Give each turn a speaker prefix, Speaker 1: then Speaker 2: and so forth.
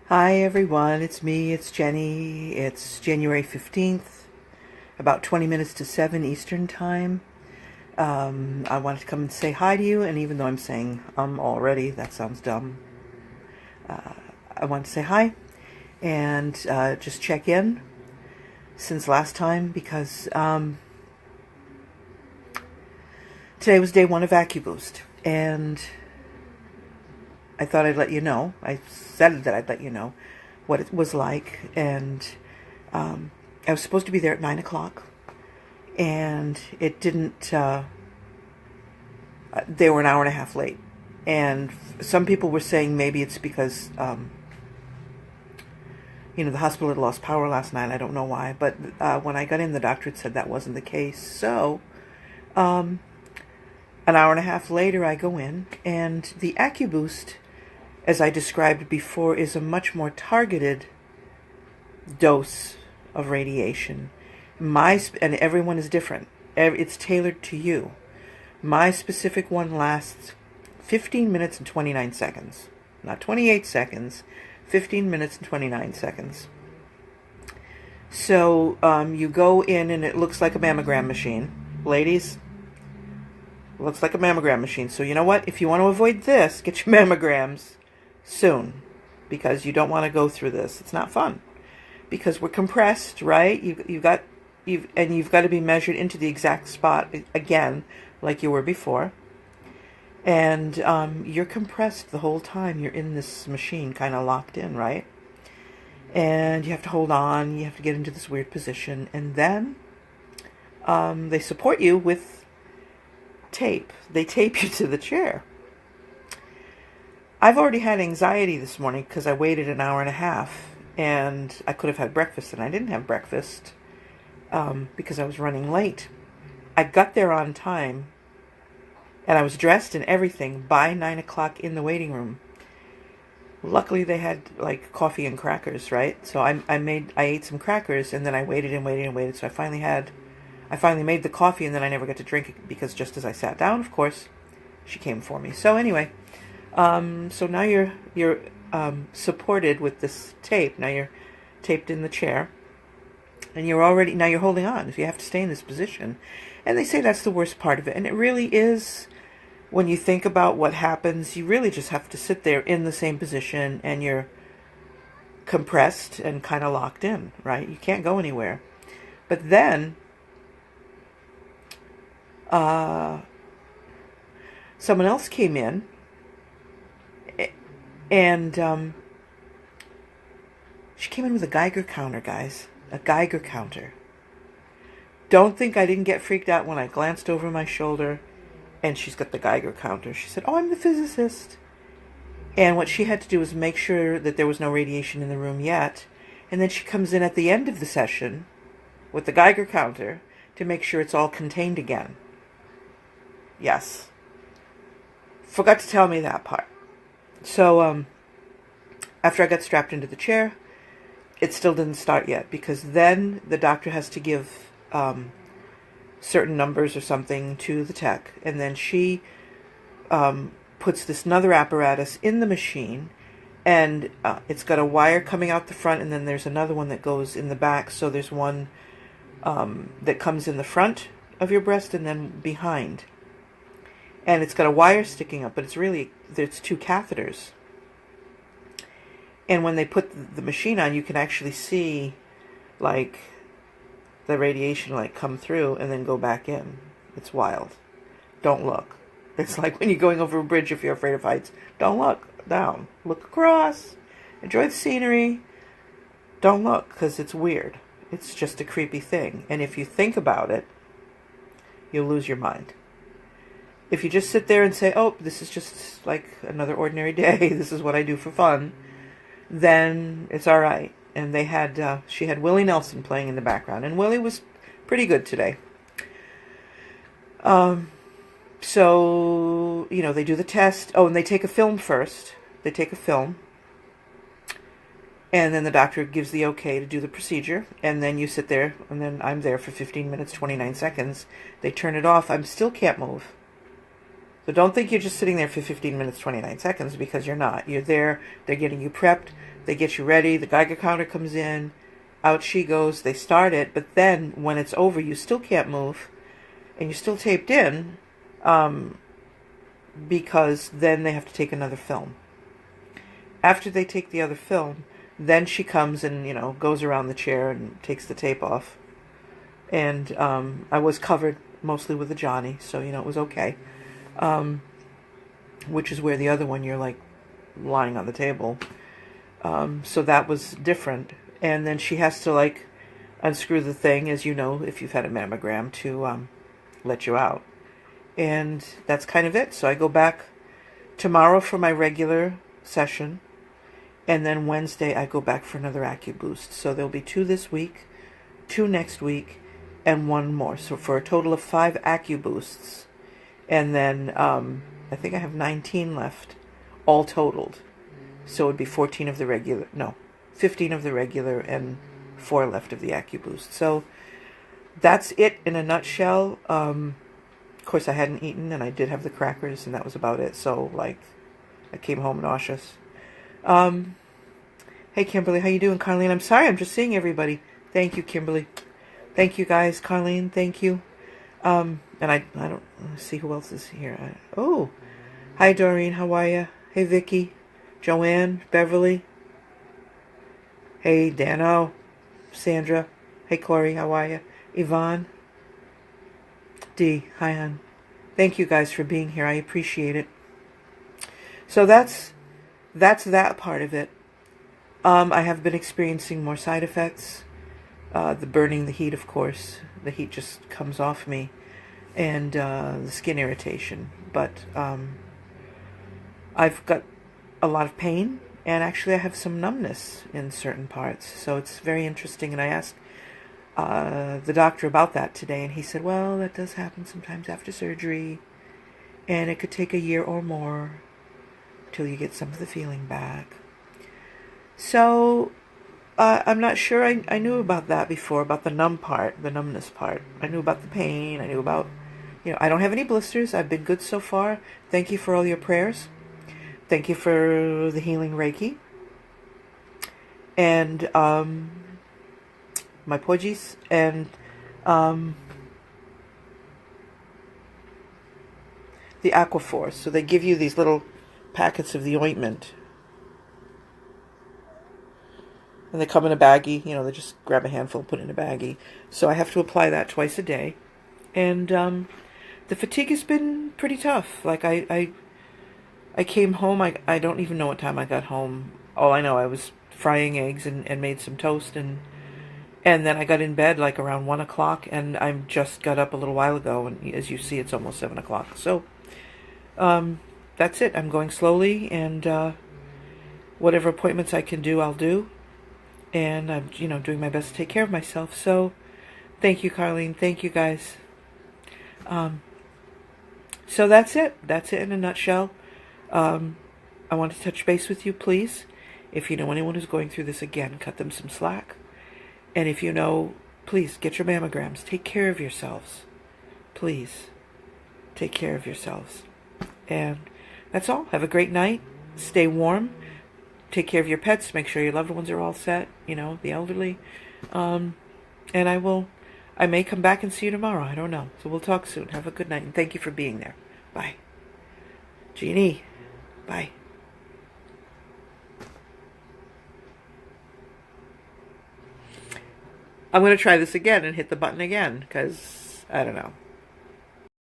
Speaker 1: Hi everyone, it's me, it's Jenny. It's January 15th, about 20 minutes to 7 Eastern Time. I wanted to come and say hi to you, and even though I'm saying already, that sounds dumb. I wanted to say hi and just check in since last time because today was day one of Accuboost, and I thought I'd let you know. I said that I'd let you know what it was like, and I was supposed to be there at 9 o'clock, and it didn't, they were an hour and a half late, and some people were saying maybe it's because, the hospital had lost power last night. I don't know why, but when I got in, the doctor had said that wasn't the case, so, an hour and a half later, I go in, and the Accuboost, as I described before, is a much more targeted dose of radiation. And everyone is different. It's tailored to you. My specific one lasts 15 minutes and 29 seconds. Not 28 seconds, 15 minutes and 29 seconds. So you go in and it looks like a mammogram machine. Ladies, it looks like a mammogram machine. So you know what? If you want to avoid this, get your mammograms soon, because you don't want to go through this. It's not fun because we're compressed, right? You've got to be measured into the exact spot again, like you were before, and you're compressed the whole time. You're in this machine, kind of locked in, right? And you have to hold on. You have to get into this weird position, and then they support you with tape. They tape you to the chair. I've already had anxiety this morning because I waited an hour and a half, and I could have had breakfast, and I didn't have breakfast because I was running late. I got there on time, and I was dressed and everything by 9 o'clock in the waiting room. Luckily, they had like coffee and crackers, right? So I ate some crackers, and then I waited and waited and waited. So I finally made the coffee, and then I never got to drink it because just as I sat down, of course, she came for me. So anyway. So now you're supported with this tape. Now you're taped in the chair, and now you're holding on if you have to stay in this position. And they say that's the worst part of it, and it really is. When you think about what happens, you really just have to sit there in the same position, and you're compressed and kind of locked in, right? You can't go anywhere. But then someone else came in. And she came in with a Geiger counter, guys. A Geiger counter. Don't think I didn't get freaked out when I glanced over my shoulder and she's got the Geiger counter. She said, "Oh, I'm the physicist." And what she had to do was make sure that there was no radiation in the room yet. And then she comes in at the end of the session with the Geiger counter to make sure it's all contained again. Yes. Forgot to tell me that part. So, after I got strapped into the chair, it still didn't start yet, because then the doctor has to give certain numbers or something to the tech, and then she puts this another apparatus in the machine, and it's got a wire coming out the front, and then there's another one that goes in the back. So there's one that comes in the front of your breast and then behind. And it's got a wire sticking up, but there's two catheters. And when they put the machine on, you can actually see, like, the radiation, like, come through and then go back in. It's wild. Don't look. It's like when you're going over a bridge if you're afraid of heights. Don't look down. Look across. Enjoy the scenery. Don't look, because it's weird. It's just a creepy thing. And if you think about it, you'll lose your mind. If you just sit there and say, "Oh, this is just like another ordinary day. This is what I do for fun," then it's all right. And she had Willie Nelson playing in the background, and Willie was pretty good today. So, they do the test. Oh, and they take a film first. They take a film. And then the doctor gives the okay to do the procedure. And then you sit there, and then I'm there for 15 minutes, 29 seconds. They turn it off. I still can't move. So don't think you're just sitting there for 15 minutes, 29 seconds, because you're not. You're there. They're getting you prepped. They get you ready. The Geiger counter comes in. Out she goes. They start it. But then when it's over, you still can't move. And you're still taped in. Because then they have to take another film. After they take the other film, then she comes and, goes around the chair and takes the tape off. And I was covered mostly with a Johnny, so, it was okay. Which is where the other one, you're like lying on the table. So that was different. And then she has to like unscrew the thing, as you know, if you've had a mammogram, to let you out. And that's kind of it. So I go back tomorrow for my regular session. And then Wednesday I go back for another Accuboost. So there'll be 2 this week, 2 next week, and 1 more. So for a total of 5 Accuboosts. And then I think I have 19 left, all totaled. So it would be 14 of the regular, no, 15 of the regular and 4 left of the Accuboost. So that's it in a nutshell. Of course, I hadn't eaten, and I did have the crackers, and that was about it. So, like, I came home nauseous. Hey, Kimberly, how you doing? Carlene, I'm sorry, I'm just seeing everybody. Thank you, Kimberly. Thank you, guys. Carlene, thank you. And I don't see who else is here. Oh, hi, Doreen, how are you? Hey, Vicky, Joanne, Beverly. Hey, Dano, Sandra. Hey, Corey, how are you? Yvonne. Dee, hi, hon. Thank you guys for being here. I appreciate it. So that's that part of it. I have been experiencing more side effects. The burning, the heat, of course. The heat just comes off me. And the skin irritation. But I've got a lot of pain. And actually I have some numbness in certain parts. So it's very interesting. And I asked the doctor about that today. And he said, well, that does happen sometimes after surgery. And it could take a year or more till you get some of the feeling back. So I'm not sure. I knew about that before, about the numb part, the numbness part. I knew about the pain. I knew about, I don't have any blisters. I've been good so far. Thank you for all your prayers. Thank you for the healing Reiki. And my pojis. And the Aquaforce. So they give you these little packets of the ointment. And they come in a baggie, they just grab a handful and put it in a baggie. So I have to apply that twice a day. And the fatigue has been pretty tough. Like I came home, I don't even know what time I got home. All I know, I was frying eggs and made some toast. And then I got in bed like around 1 o'clock. And I just got up a little while ago. And as you see, it's almost 7 o'clock. So that's it. I'm going slowly. And whatever appointments I can do, I'll do. And I'm, doing my best to take care of myself. So, thank you, Carlene. Thank you, guys. So that's it. That's it in a nutshell. I want to touch base with you, please. If you know anyone who's going through this again, cut them some slack. And if you know, please, get your mammograms. Take care of yourselves. Please. Take care of yourselves. And that's all. Have a great night. Stay warm. Take care of your pets. Make sure your loved ones are all set. The elderly. And I may come back and see you tomorrow. I don't know. So we'll talk soon. Have a good night. And thank you for being there. Bye. Jeannie. Bye. I'm going to try this again and hit the button again. Because, I don't know.